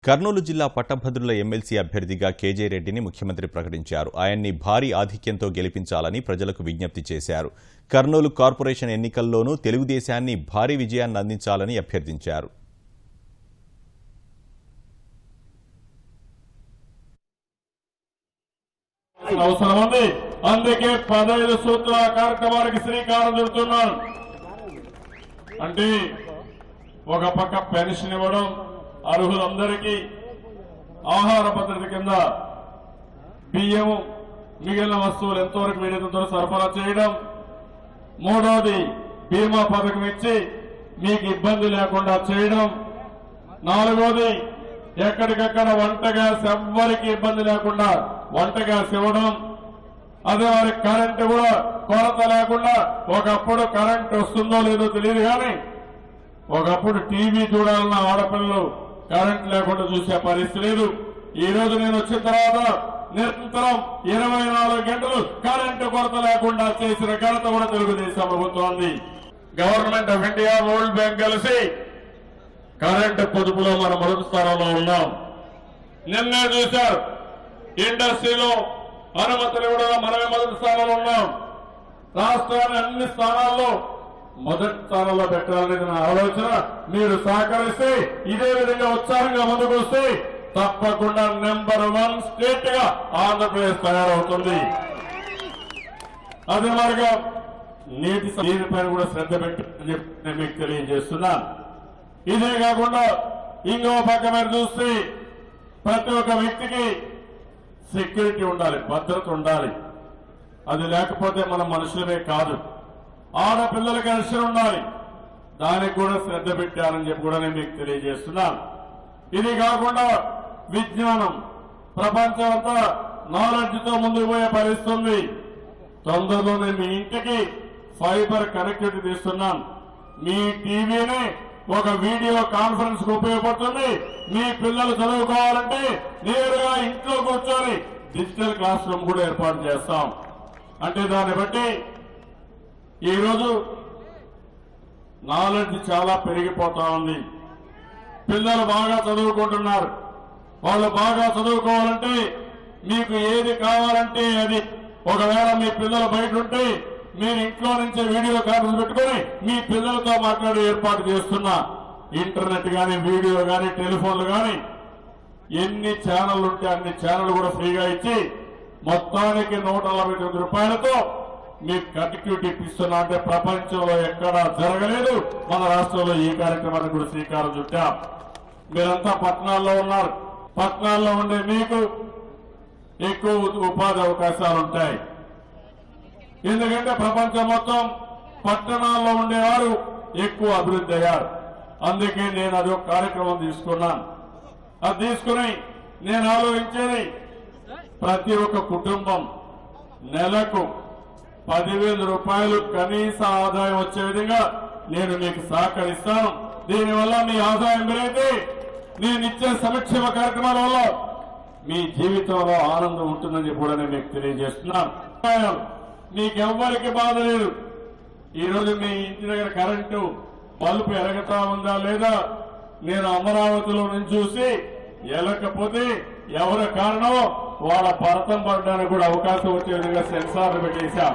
కర్నూలు జిల్లా పట్టభద్రుల ఎమ్మెల్సీ అభ్యర్థిగా కేజే రెడ్డిని ముఖ్యమంత్రి ప్రకటించారు. ఆయన్ని భారీ ఆధిక్యంతో గెలిపించాలని ప్రజలకు విజ్ఞప్తి చేశారు. కర్నూలు కార్పొరేషన్ ఎన్నికల్లోనూ తెలుగుదేశాన్ని భారీ విజయాన్ని అందించాలని అభ్యర్థించారు. అందుకే 15 సూత్రాల కార్యక్రమానికి శ్రీకారం చుడుతున్నాను. అంటే ఒక పక్క పెన్షన్ ఇవ్వడం, అర్హులందరికీ ఆహార భద్రత కింద బియ్యం, మిగిలిన వస్తువులు ఎంతవరకు వీలైనంత సరఫరా చేయడం, మూడోది బీమా పథకం ఇచ్చి మీకు ఇబ్బంది లేకుండా చేయడం, నాలుగోది ఎక్కడికక్కడ వంట గ్యాస్ ఎవ్వరికి ఇబ్బంది లేకుండా వంట గ్యాస్ ఇవ్వడం, అదే వారి కరెంటు కూడా కొరత లేకుండా. ఒకప్పుడు కరెంటు వస్తుందో లేదో తెలియదు కానీ ఒకప్పుడు టీవీ చూడాలన్న ఆడపిల్లలు కరెంట్ లేకుండా చూసే పరిస్థితి లేదు. ఈ రోజు నేను వచ్చిన తర్వాత నిరంతరం 24 గంటలు కరెంటు కొరత లేకుండా చేసిన ఘనత కూడా తెలుగుదేశం ప్రభుత్వాన్ని. Government of India, world bank కలిసి కరెంటు పొదుపులో మనం మొదటి స్థానంలో ఉన్నాం. నిన్నే చూశారు, ఇండస్ట్రీలో అనుమతులు ఇవ్వడంలో మనమే మొదటి స్థానంలో ఉన్నాం. రాష్ట్రాన్ని అన్ని స్థానాల్లో మొదటి స్థానంలో పెట్టాలనేది నా ఆలోచన. మీరు సహకరిస్తే, ఇదే విధంగా ఉత్సాహంగా ముందుకు వస్తే తప్పకుండా నెంబర్ 1 స్టేట్ గా ఆంధ్రప్రదేశ్ తయారవుతుంది. అదే మరిగా నీటిపైన కూడా శ్రద్ధ పెట్టి నేను మీకు తెలియజేస్తున్నాను. ఇదే కాకుండా ఇంకో పక్క మీరు చూస్తే ప్రతి ఒక్క వ్యక్తికి సెక్యూరిటీ ఉండాలి, భద్రత ఉండాలి. అది లేకపోతే మనం మనుషులమే కాదు, ఆడపిల్లలకి రక్షణ ఉండాలి. దానికి కూడా శ్రద్ధ పెట్టారని చెప్పి కూడా నేను మీకు తెలియజేస్తున్నాను. ఇది కాకుండా విజ్ఞానం, ప్రపంచం అంతా నాలెడ్జ్తో ముందుకు పోయే పరిస్థితుంది. తొందరలోనే మీ ఇంటికి ఫైబర్ కనెక్టివిటీ తీస్తున్నాను. మీ టీవీని ఒక వీడియో కాన్ఫరెన్స్ కు ఉపయోగపడుతుంది. మీ పిల్లలు చదువుకోవాలంటే నేరుగా ఇంట్లో కూర్చొని డిజిటల్ క్లాస్ రూమ్ కూడా ఏర్పాటు చేస్తాం. అంటే దాన్ని బట్టి ఈరోజు నాలెడ్జ్ చాలా పెరిగిపోతా ఉంది. పిల్లలు బాగా చదువుకుంటున్నారు. వాళ్ళు బాగా చదువుకోవాలంటే మీకు ఏది కావాలంటే అది, ఒకవేళ మీ పిల్లలు బయట ఉంటే మీరు ఇంట్లో నుంచే వీడియో కాన్ఫరెన్స్ పెట్టుకుని మీ పిల్లలతో మాట్లాడే ఏర్పాటు చేస్తున్నా. ఇంటర్నెట్ కానీ, వీడియో కానీ, టెలిఫోన్లు కానీ ఎన్ని ఛానళ్లు ఉంటే అన్ని ఛానళ్లు కూడా ఫ్రీగా ఇచ్చి మొత్తానికి 149 రూపాయలతో మీకు కనెక్టివిటీ ఇప్పిస్తున్నా. అంటే ప్రపంచంలో ఎక్కడా జరగలేదు. మన రాష్ట్రంలో ఈ కార్యక్రమానికి కూడా శ్రీకారం చుట్టాం. మీరంతా పట్టణాల్లో ఉన్నారు. పట్టణాల్లో ఉండే మీకు ఎక్కువ ఉపాధి అవకాశాలు ఉంటాయి. ఎందుకంటే ప్రపంచం మొత్తం పట్టణాల్లో ఉండేవారు ఎక్కువ అభివృద్ధి అయ్యారు. అందుకే నేను అది ఒక కార్యక్రమం తీసుకున్నాను. అది తీసుకుని నేను ఆలోచించేది, ప్రతి ఒక్క కుటుంబం నెలకు 10,000 రూపాయలు కనీస ఆదాయం వచ్చే విధంగా నేను మీకు సహకరిస్తాను. దీనివల్ల మీ ఆదాయం పెరిగితే నేను ఇచ్చే సంక్షేమ కార్యక్రమాల వల్ల మీ జీవితంలో ఆనందం ఉంటుందని కూడా నేను మీకు తెలియజేస్తున్నాను. మీకెవ్వరికి బాధ లేదు. ఈరోజు మీ ఇంటి దగ్గర కరెంటు బల్బు ఎరగతా ఉందా లేదా, నేను అమరావతిలో నుంచి చూసి ఎలకపోతే ఎవరి కారణమో వాళ్ళ భరతం పడడానికి కూడా అవకాశం వచ్చే విధంగా సెన్సార్లు పెట్టేశాం.